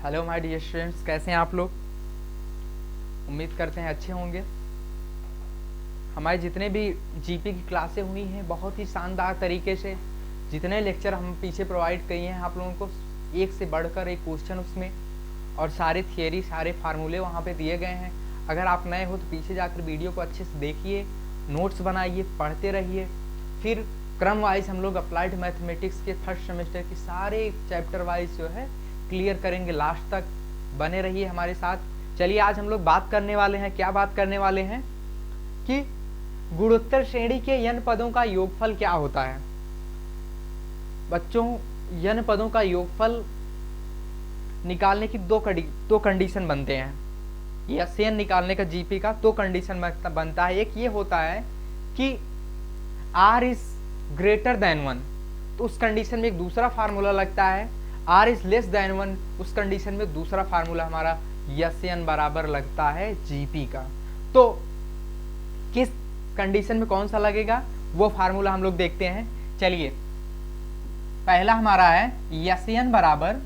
Hello my dear students, कैसे हैं आप लोग। उम्मीद करते हैं अच्छे होंगे। हमारे जितने भी जीपी की क्लासें हुई हैं बहुत ही शानदार तरीके से, जितने लेक्चर हम पीछे प्रोवाइड किए हैं आप लोगों को, एक से बढ़कर एक क्वेश्चन उसमें, और सारे थियरी सारे फार्मूले वहाँ पे दिए गए हैं। अगर आप नए हो तो पीछे जाकर वीडियो को अच्छे से देखिए, नोट्स बनाइए, पढ़ते रहिए। फिर क्रम वाइज हम लोग अप्लाइड मैथमेटिक्स के थर्ड सेमेस्टर की सारे चैप्टर वाइज जो है क्लियर करेंगे। लास्ट तक बने रहिए हमारे साथ। चलिए आज हम लोग बात करने वाले हैं, क्या बात करने वाले हैं कि गुणोत्तर श्रेणी के n पदों का योगफल क्या होता है। बच्चों, n पदों का योगफल निकालने की दो कंडीशन बनते हैं। SN निकालने का जीपी का दो कंडीशन बनता है। एक ये होता है कि R इज ग्रेटर देन 1, तो उस कंडीशन में एक दूसरा फार्मूला लगता है। R इज लेस देन 1, उस कंडीशन में दूसरा फार्मूला हमारा SN बराबर लगता है जीपी का। तो किस कंडीशन में कौन सा लगेगा वो फार्मूला हम लोग देखते हैं। चलिए, पहला हमारा है SN बराबर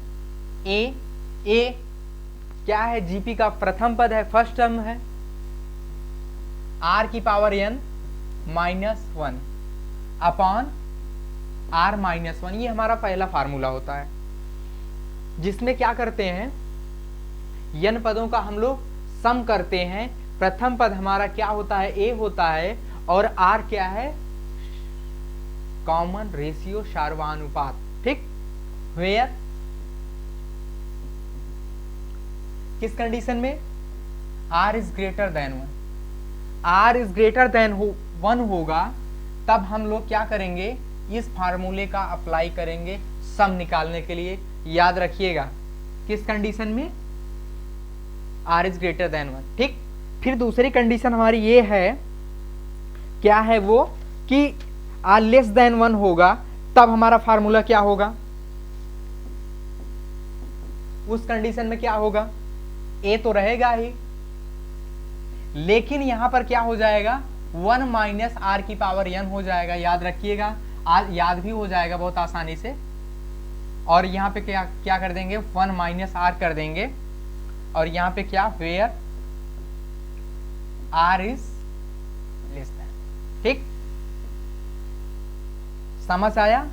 ए क्या है, जीपी का प्रथम पद है, फर्स्ट टर्म है, R की पावर n -1 अपॉन R -1। ये हमारा पहला फार्मूला होता है, जिसमें क्या करते हैं, n पदों का हम लोग सम करते हैं। प्रथम पद हमारा क्या होता है, a होता है, और R क्या है, कॉमन रेशियो सार्वनुपात। ठीक, वेयर किस कंडीशन में, R is greater than 1। R is greater than 1 होगा तब हम लोग क्या करेंगे, इस फार्मूले का अप्लाई करेंगे सम निकालने के लिए। याद रखिएगा, किस कंडीशन में, R इज ग्रेटर देन 1। ठीक, फिर दूसरी कंडीशन हमारी ये है, क्या है वो, कि R लेस देन 1 होगा तब हमारा फार्मूला क्या होगा, उस कंडीशन में क्या होगा, A तो रहेगा ही, लेकिन यहां पर क्या हो जाएगा, 1 माइनस R की पावर n हो जाएगा। याद रखिएगा, याद भी हो जाएगा बहुत आसानी से। और यहाँ पे क्या कर देंगे, 1 माइनस R कर देंगे, और यहाँ पे क्या, where R is less than. ठीक, समझ आया,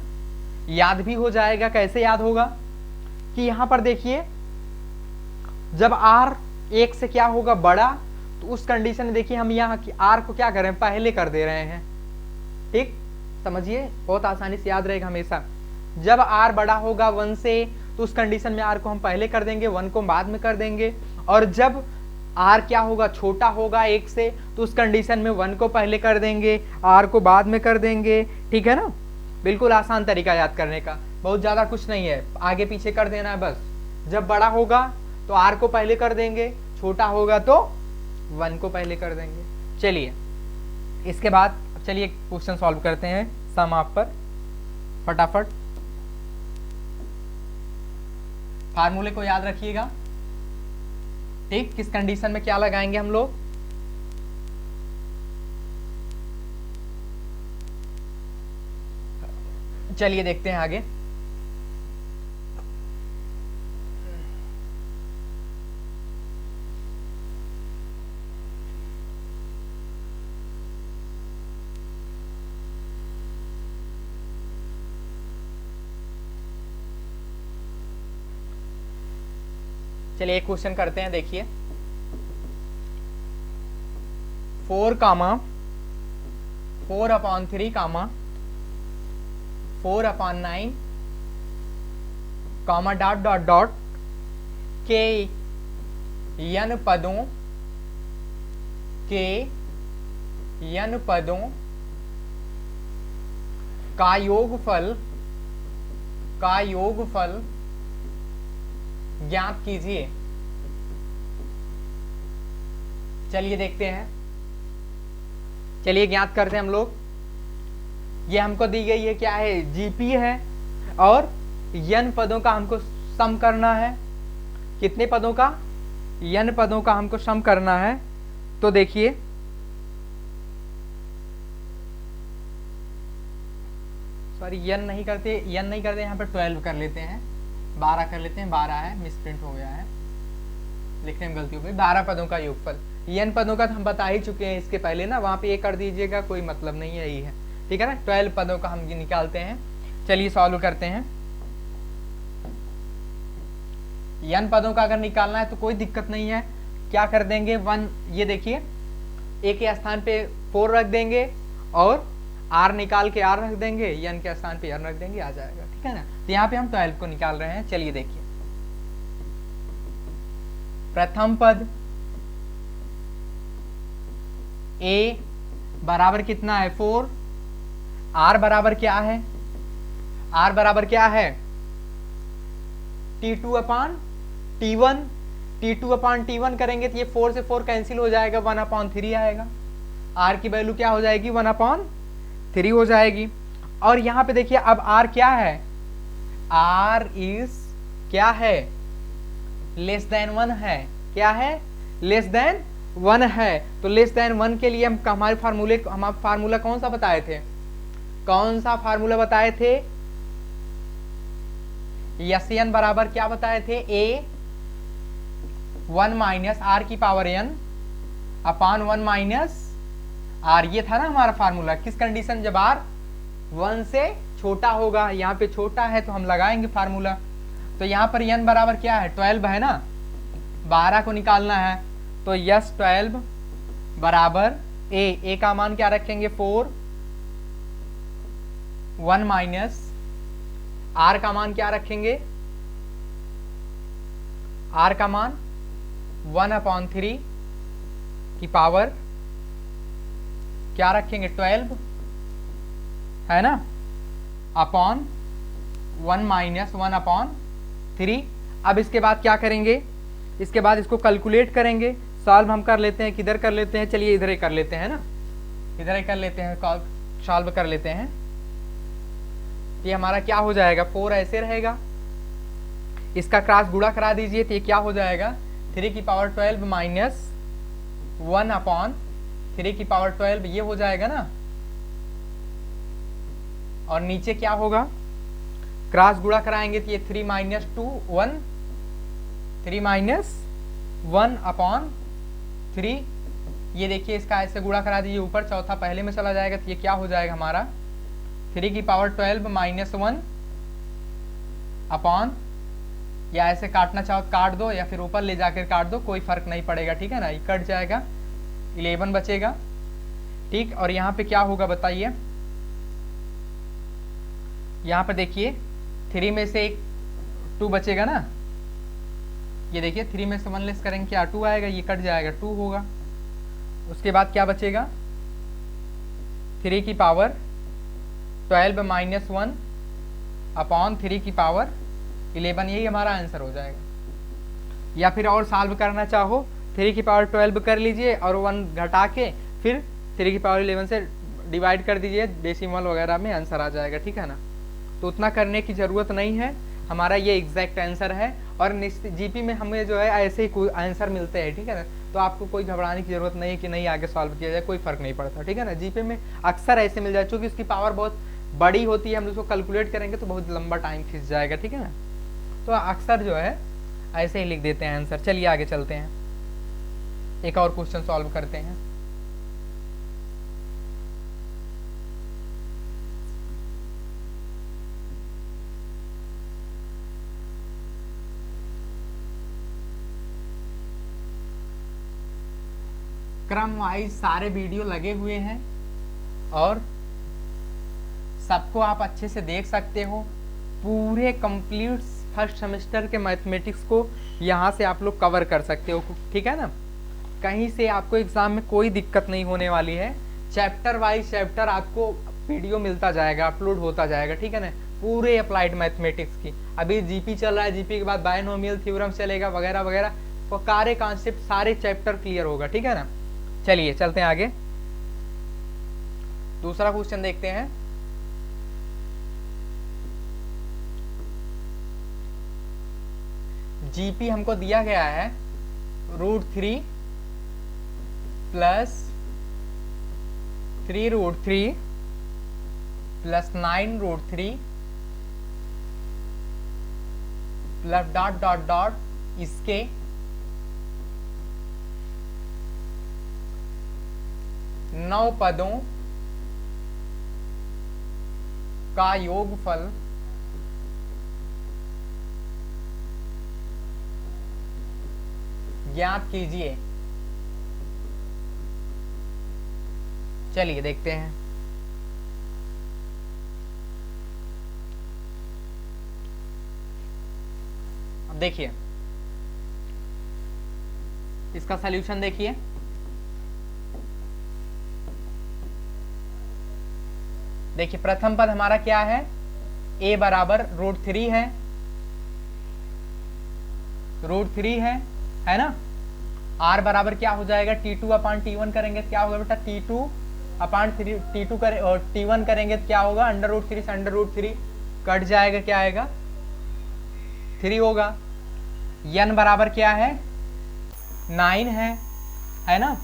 याद भी हो जाएगा। कैसे याद होगा कि यहां पर देखिए, जब R 1 से क्या होगा बड़ा, तो उस कंडीशन में देखिए हम यहाँ की R को क्या कर रहे हैं, पहले कर दे रहे हैं। ठीक, समझिए, बहुत आसानी से याद रहेगा हमेशा। जब R बड़ा होगा 1 से, तो उस कंडीशन में R को हम पहले कर देंगे, 1 को बाद में कर देंगे। और जब R क्या होगा, छोटा होगा 1 से, तो उस कंडीशन में 1 को पहले कर देंगे, R को बाद में कर देंगे। ठीक है ना, बिल्कुल आसान तरीका याद करने का, बहुत ज्यादा कुछ नहीं है, आगे पीछे कर देना है बस। जब बड़ा होगा तो R को पहले कर देंगे, छोटा होगा तो 1 को पहले कर देंगे। चलिए, इसके बाद चलिए क्वेश्चन सॉल्व करते हैं सम आप पर फटाफट। फार्मूले को याद रखिएगा। ठीक, किस कंडीशन में क्या लगाएंगे हम लोग, चलिए देखते हैं आगे। चलिए एक क्वेश्चन करते हैं, देखिए 4 upon 3 4 upon 9 dot dot dot के n पदों का योगफल ज्ञात कीजिए। चलिए देखते हैं, चलिए ज्ञात करते हैं हम लोग। ये हमको दी गई है, क्या है, जीपी है, और n पदों का हमको सम करना है। कितने पदों का, n पदों का हमको सम करना है। तो देखिए, सॉरी n नहीं करते यहाँ पर 12 कर लेते हैं। 12 कर लेते हैं, 12 है, मिसप्रिंट हो गया है, लिखने में गलती हो गई। 12 पदों का योगफल, n पदों का तो हम बता ही चुके हैं इसके पहले ना, वहाँ पे ये कर दीजिएगा, कोई मतलब नहीं है, यही है, ठीक है ना। 12 पदों का हम निकालते हैं। चलिए सॉल्व करते हैं। n पदों का अगर निकालना है तो कोई दिक्कत नहीं है, क्या कर देंगे 1, ये देखिए a के स्थान पे 4 रख देंगे और r निकाल के r रख देंगे, n के स्थान पे n रख देंगे, आ जाएगा, ठीक है ना। तो यहाँ पे हम 12 को निकाल रहे हैं। चलिए देखिए, प्रथम पद a बराबर कितना है 4, r बराबर क्या है, r बराबर क्या है T2 अपान T1, T2 अपान T1 करेंगे तो ये 4 से 4 कैंसिल हो जाएगा, 1/3 आएगा, r की वैल्यू क्या हो जाएगी 1/3 हो जाएगी। और यहाँ पे देखिए अब r क्या है, r इज क्या है, लेस देन 1 है, क्या है, लेस देन 1 है। तो लेस देन 1 के लिए हम हमारे फार्मूला कौन सा बताए थे, कौन सा फार्मूला बताए थे, Sn बराबर क्या बताए थे, a 1 माइनस आर की पावर n अपान 1 माइनस r, ये था ना हमारा फार्मूला। किस कंडीशन, जब r 1 से छोटा होगा, यहाँ पे छोटा है तो हम लगाएंगे फार्मूला। तो यहाँ पर n बराबर क्या है 12 है ना, 12 को निकालना है, तो यस 12 बराबर a का मान क्या रखेंगे 4, 1 माइनस r का मान क्या रखेंगे, r का मान 1/3 की पावर क्या रखेंगे 12 है ना, अपॉन 1 माइनस 1/3। अब इसके बाद क्या करेंगे, इसके बाद इसको कैलकुलेट करेंगे, सॉल्व हम कर लेते हैं, किधर कर लेते हैं, चलिए इधर ही कर लेते हैं ना, इधर ही कर लेते हैं, सॉल्व कर लेते हैं। ये हमारा क्या हो जाएगा 4 ऐसे रहेगा, इसका क्रॉस गुणा करा दीजिए तो ये क्या हो जाएगा 3 की पावर 12 माइनस 1/3 की पावर 12, ये हो जाएगा ना। और नीचे क्या होगा, क्रॉस गुणा कराएंगे तो ये 3 माइनस 2 1, 3 माइनस 1/3, ये देखिए इसका ऐसे गुणा करा दीजिए, ऊपर चौथा पहले में चला जाएगा तो ये क्या हो जाएगा हमारा 3 की पावर 12 माइनस 1 अपॉन, या ऐसे काटना चाहो काट दो या फिर ऊपर ले जाकर काट दो, कोई फर्क नहीं पड़ेगा, ठीक है ना, ये कट जाएगा, 11 बचेगा, ठीक। और यहाँ पे क्या होगा बताइए, यहाँ पे देखिए 3 में से एक 2 बचेगा ना, ये देखिए 3 में से 1 लेस करेंगे क्या 2 आएगा, ये कट जाएगा 2 होगा। उसके बाद क्या बचेगा 3 की पावर 12 माइनस 1 अपॉन 3 की पावर 11, यही हमारा आंसर हो जाएगा। या फिर और सॉल्व करना चाहो 3 की पावर 12 कर लीजिए और 1 घटा के फिर 3 की पावर 11 से डिवाइड कर दीजिए, डेसिमल वगैरह में आंसर आ जाएगा, ठीक है ना। तो उतना करने की ज़रूरत नहीं है, हमारा ये एग्जैक्ट आंसर है। और जीपी में हमें जो है ऐसे ही कोई आंसर मिलते हैं, ठीक है ना, तो आपको कोई घबराने की ज़रूरत नहीं है कि नहीं आगे सॉल्व किया जाए, कोई फ़र्क नहीं पड़ता, ठीक है ना। जीपी में अक्सर ऐसे मिल जाए, चूँकि उसकी पावर बहुत बड़ी होती है, हम उसको कैलकुलेट करेंगे तो बहुत लंबा टाइम खिंच जाएगा, ठीक है ना। तो अक्सर जो है ऐसे ही लिख देते हैं आंसर। चलिए आगे चलते हैं, एक और क्वेश्चन सॉल्व करते हैं। क्रम वाइज सारे वीडियो लगे हुए हैं और सबको आप अच्छे से देख सकते हो। पूरे कंप्लीट फर्स्ट सेमेस्टर के मैथमेटिक्स को यहाँ से आप लोग कवर कर सकते हो, ठीक है ना। कहीं से आपको एग्जाम में कोई दिक्कत नहीं होने वाली है। चैप्टर वाइज चैप्टर आपको वीडियो मिलता जाएगा, अपलोड होता जाएगा, ठीक है ना। पूरे अप्लाइड मैथमेटिक्स की अभी जीपी चल रहा है, जीपी के बाद बायनोमियल थ्योरम चलेगा वगैरह वगैरह, तो सारे कॉन्सेप्ट सारे चैप्टर क्लियर होगा, ठीक है ना। चलिए चलते हैं आगे, दूसरा क्वेश्चन देखते हैं। जीपी हमको दिया गया है √3 प्लस 3√3 प्लस 9√3 मतलब डॉट डॉट डॉट इसके नौ पदों का योगफल ज्ञात कीजिए। चलिए देखते हैं। अब देखिए इसका सॉल्यूशन देखिए। देखिए प्रथम पद हमारा क्या है, a बराबर √3 है, √3 है ना। r बराबर क्या हो जाएगा, T2 अपान T1 करेंगे तो क्या होगा बेटा, T2 अपान T2 करे और T1 करेंगे तो क्या होगा, √3 से √3 कट जाएगा, क्या आएगा 3 होगा। n बराबर क्या है 9 है ना।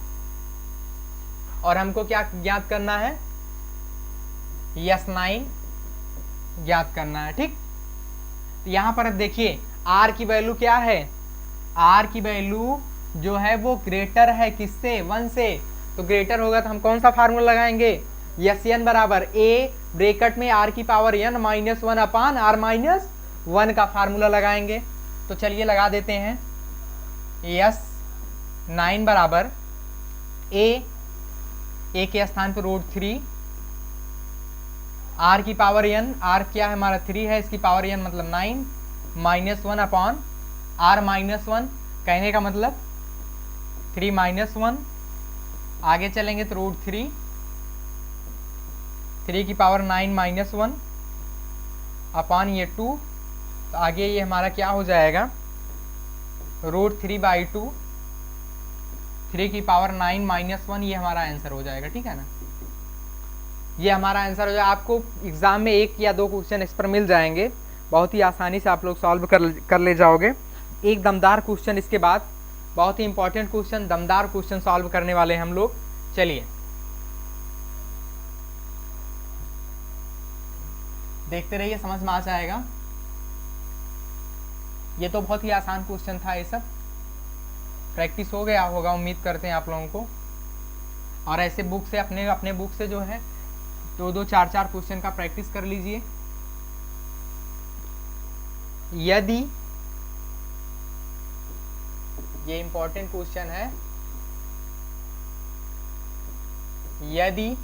और हमको क्या ज्ञात करना है, S9 ज्ञात करना है। ठीक, यहां पर देखिए r की वैल्यू क्या है, r की वैल्यू जो है वो ग्रेटर है किससे, 1 से। तो ग्रेटर होगा तो हम कौन सा फार्मूला लगाएंगे, Sn बराबर a ब्रैकेट में r की पावर n -1 अपान r -1 का फार्मूला लगाएंगे। तो चलिए लगा देते हैं। S9 बराबर a के स्थान पर √3, r की पावर n, r क्या है हमारा 3 है, इसकी पावर n मतलब 9 -1 अपॉन r -1, कहने का मतलब 3 -1। आगे चलेंगे तो √3, 3 की पावर 9 -1 अपॉन ये 2, तो आगे ये हमारा क्या हो जाएगा √3/2, 3 की पावर 9 -1, ये हमारा आंसर हो जाएगा। ठीक है ना, ये हमारा आंसर हो जाएगा। आपको एग्जाम में 1 या 2 क्वेश्चन इस पर मिल जाएंगे, बहुत ही आसानी से आप लोग सॉल्व कर ले जाओगे। एक दमदार क्वेश्चन इसके बाद, बहुत ही इंपॉर्टेंट क्वेश्चन, दमदार क्वेश्चन सॉल्व करने वाले हैं हम लोग। चलिए देखते रहिए, समझ में आ जाएगा। ये तो बहुत ही आसान क्वेश्चन था, ये सब प्रैक्टिस हो गया होगा, उम्मीद करते हैं आप लोगों को। और ऐसे बुक से अपने बुक से जो है 2-2, 4-4 क्वेश्चन का प्रैक्टिस कर लीजिए। यदि, ये इंपॉर्टेंट क्वेश्चन है, यदि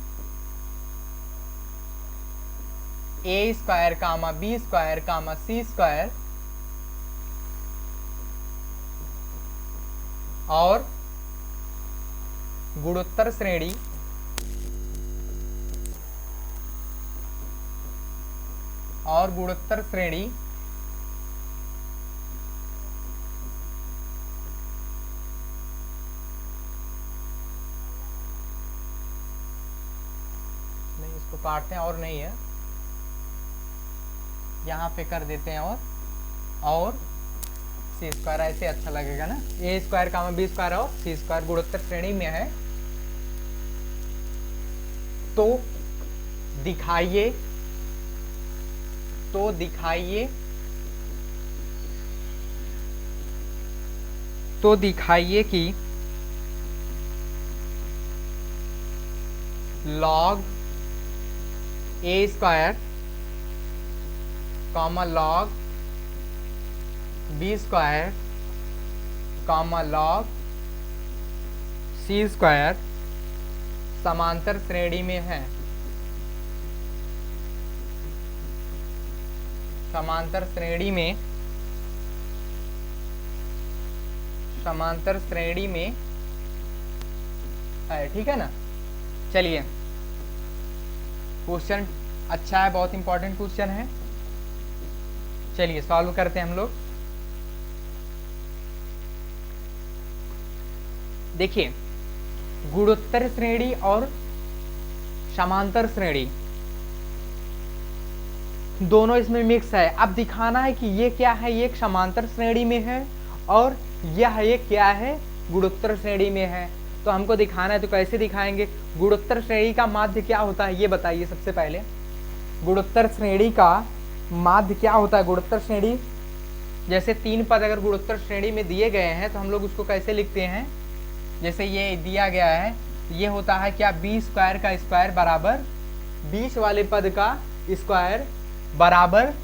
a² कामा b² कामा c² और गुणोत्तर श्रेणी नहीं, इसको काटते हैं और नहीं है, यहाँ पे कर देते हैं और c², ऐसे अच्छा लगेगा ना। a² कामा b² और c² गुणोत्तर श्रेणी में है, तो दिखाइए कि log a² कामा log b² कामा log c² समांतर श्रेणी में है। समांतर श्रेणी में है, ठीक है ना। चलिए क्वेश्चन अच्छा है, बहुत इंपॉर्टेंट क्वेश्चन है। चलिए सॉल्व करते हैं हम लोग। देखिए गुणोत्तर श्रेणी और समांतर श्रेणी दोनों इसमें मिक्स है। अब दिखाना है कि ये क्या है, ये एक समांतर श्रेणी में है और यह एक क्या है, गुणोत्तर श्रेणी में है। तो हमको दिखाना है, तो कैसे दिखाएंगे, गुणोत्तर श्रेणी का माध्य क्या होता है ये बताइए। सबसे पहले गुणोत्तर श्रेणी का माध्य क्या होता है, गुणोत्तर श्रेणी जैसे 3 पद अगर गुणोत्तर श्रेणी में दिए गए हैं तो हम लोग उसको कैसे लिखते हैं, जैसे ये दिया गया है, ये होता है क्या, बी स्क्वायर का स्क्वायर बराबर 20 वाले पद का स्क्वायर बराबर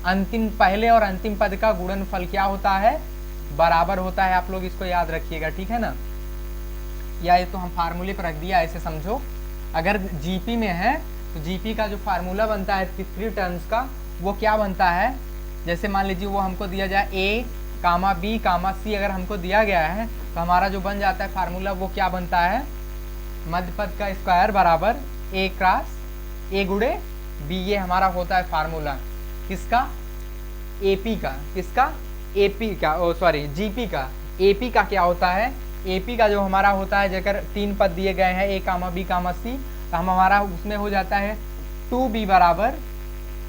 अंतिम पहले और अंतिम पद का गुणनफल क्या होता है, बराबर होता है। आप लोग इसको याद रखिएगा, ठीक है ना। या ये तो हम फार्मूले पर रख दिया, ऐसे समझो। अगर जीपी में है तो जीपी का जो फार्मूला बनता है 3 टर्म्स का, वो क्या बनता है, जैसे मान लीजिए वो हमको दिया जाए ए कामा बी कामा सी, अगर हमको दिया गया है तो हमारा जो बन जाता है फार्मूला वो क्या बनता है, मध्य पद का स्क्वायर बराबर ए क्रॉस ए गुणे बी, ये हमारा होता है फार्मूला किसका, एपी का, किसका, एपी का, ओ सॉरी जीपी का। एपी का क्या होता है, एपी का जो हमारा होता है, जगह 3 पद दिए गए हैं ए कामा बी कामा सी, तो हमारा उसमें हो जाता है 2b बराबर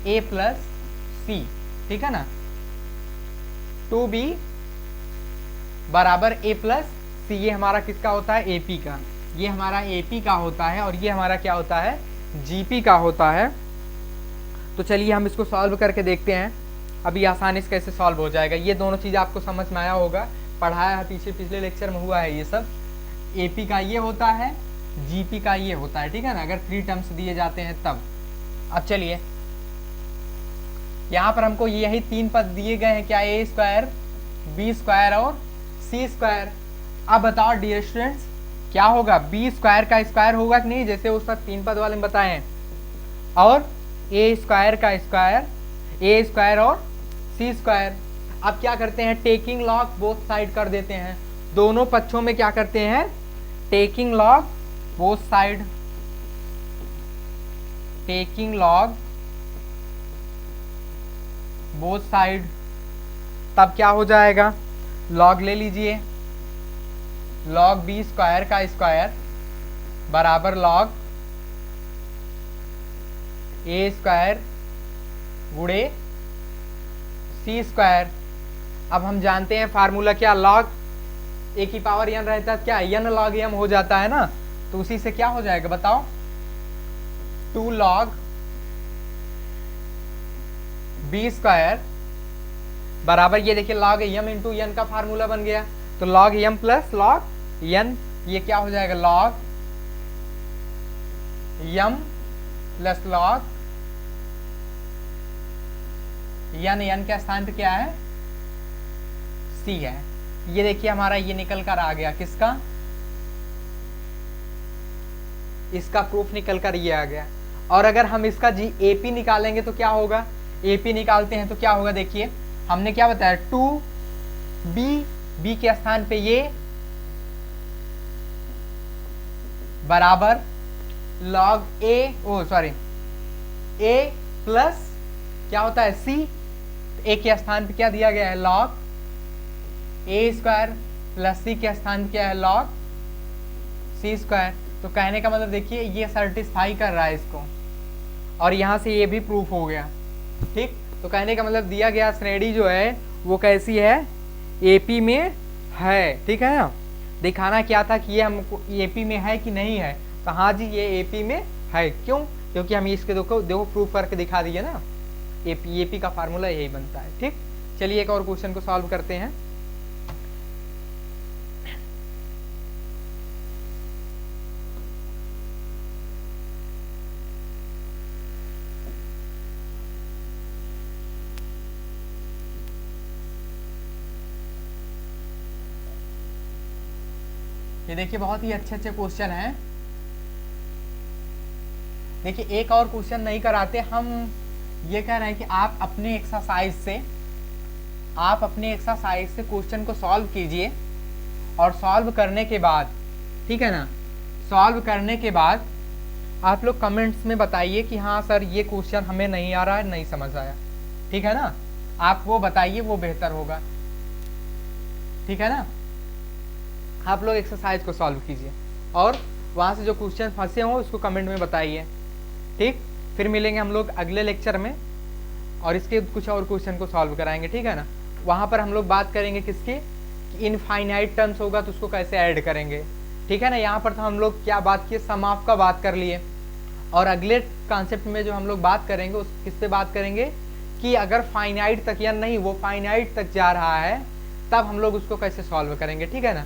a प्लस सी, ठीक है ना, 2b बराबर a प्लस सी, ये हमारा किसका होता है, एपी का, ये हमारा एपी का होता है, और ये हमारा क्या होता है, जीपी का होता है। तो चलिए हम इसको सॉल्व करके देखते हैं, अभी आसानी से कैसे सॉल्व हो जाएगा। ये दोनों चीज़ आपको समझ में आया होगा, पढ़ाया है पिछले लेक्चर में हुआ है ये सब। एपी का ये होता है, जीपी का ये होता है, ठीक है ना, अगर 3 टर्म्स दिए जाते हैं तब। अब चलिए यहाँ पर हमको यही 3 पद दिए गए हैं, क्या, ए स्क्वायर बी स्क्वायर और सी स्क्वायर। अब बताओ डियर स्टूडेंट्स क्या होगा, बी स्क्वायर का स्क्वायर होगा कि नहीं, जैसे उस पर 3 पद वाले में बताएं, और ए स्क्वायर का स्क्वायर, ए स्क्वायर और सी स्क्वायर। अब क्या करते हैं, टेकिंग लॉग बोथ साइड कर देते हैं, दोनों पक्षों में क्या करते हैं, taking log both side, taking log both side, तब क्या हो जाएगा, लॉग ले लीजिए, लॉग बी स्क्वायर का स्क्वायर बराबर लॉग ए स्क्वायर गुणे सी स्क्वायर। अब हम जानते हैं फार्मूला क्या, लॉग ए की पावर n रहता है, क्या n लॉग m हो जाता है ना, तो उसी से क्या हो जाएगा बताओ, 2 लॉग बी स्क्वायर बराबर, ये देखिए लॉग m इंटू n का फार्मूला बन गया, तो log m plus log n, ये क्या हो जाएगा, log m plus log n के स्थान पे क्या है, c है। ये देखिए हमारा ये निकल कर आ गया, किसका, इसका प्रूफ निकल कर ये आ गया। और अगर हम इसका जी एपी निकालेंगे तो क्या होगा, एपी निकालते हैं तो क्या होगा, देखिए हमने क्या बताया, 2b के स्थान पे ये बराबर लॉग ए, ओ सॉरी ए प्लस क्या होता है, सी, ए के स्थान पे क्या दिया गया है, लॉग ए स्क्वायर प्लस सी के स्थान पे क्या है, लॉग सी स्क्वायर। तो कहने का मतलब देखिए ये सेटिस्फाई कर रहा है इसको, और यहाँ से ये भी प्रूफ हो गया, ठीक। तो कहने का मतलब दिया गया श्रेणी जो है वो कैसी है, एपी में है, ठीक है ना। दिखाना क्या था कि ये हमको एपी में है कि नहीं है, तो हाँ जी ये एपी में है, क्यों, क्योंकि हम इसके देखो प्रूफ करके दिखा दिए ना, एपी का फार्मूला यही बनता है, ठीक। चलिए एक और क्वेश्चन को सॉल्व करते हैं। ये देखिए बहुत ही अच्छे अच्छे क्वेश्चन हैं। देखिए एक और क्वेश्चन नहीं कराते, हम ये कह रहे हैं कि आप अपने एक्सरसाइज से क्वेश्चन को सॉल्व कीजिए, और सॉल्व करने के बाद, ठीक है ना, सॉल्व करने के बाद आप लोग कमेंट्स में बताइए कि हाँ सर ये क्वेश्चन हमें नहीं आ रहा है, नहीं समझ आया, ठीक है ना, आप वो बताइए, वो बेहतर होगा, ठीक है ना। आप लोग एक्सरसाइज को सॉल्व कीजिए, और वहाँ से जो क्वेश्चन फंसे हों उसको कमेंट में बताइए, ठीक। फिर मिलेंगे हम लोग अगले लेक्चर में, और इसके कुछ और क्वेश्चन को सॉल्व कराएंगे, ठीक है ना। वहाँ पर हम लोग बात करेंगे किसकी, कि इनफाइनाइट टर्म्स होगा तो उसको कैसे ऐड करेंगे, ठीक है ना। यहाँ पर तो हम लोग क्या बात किए, सम ऑफ का बात कर लिए, और अगले कॉन्सेप्ट में जो हम लोग बात करेंगे उस किस पे बात करेंगे, कि अगर फाइनाइट तक या नहीं वो फाइनाइट तक जा रहा है तब हम लोग उसको कैसे सॉल्व करेंगे, ठीक है ना।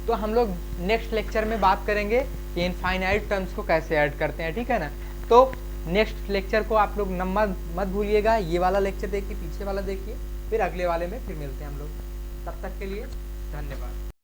तो हम लोग नेक्स्ट लेक्चर में बात करेंगे कि इनफाइनाइट टर्म्स को कैसे ऐड करते हैं, ठीक है ना। तो नेक्स्ट लेक्चर को आप लोग नंबर मत भूलिएगा, ये वाला लेक्चर देखिए, पीछे वाला देखिए, फिर अगले वाले में फिर मिलते हैं हम लोग। तब तक के लिए धन्यवाद।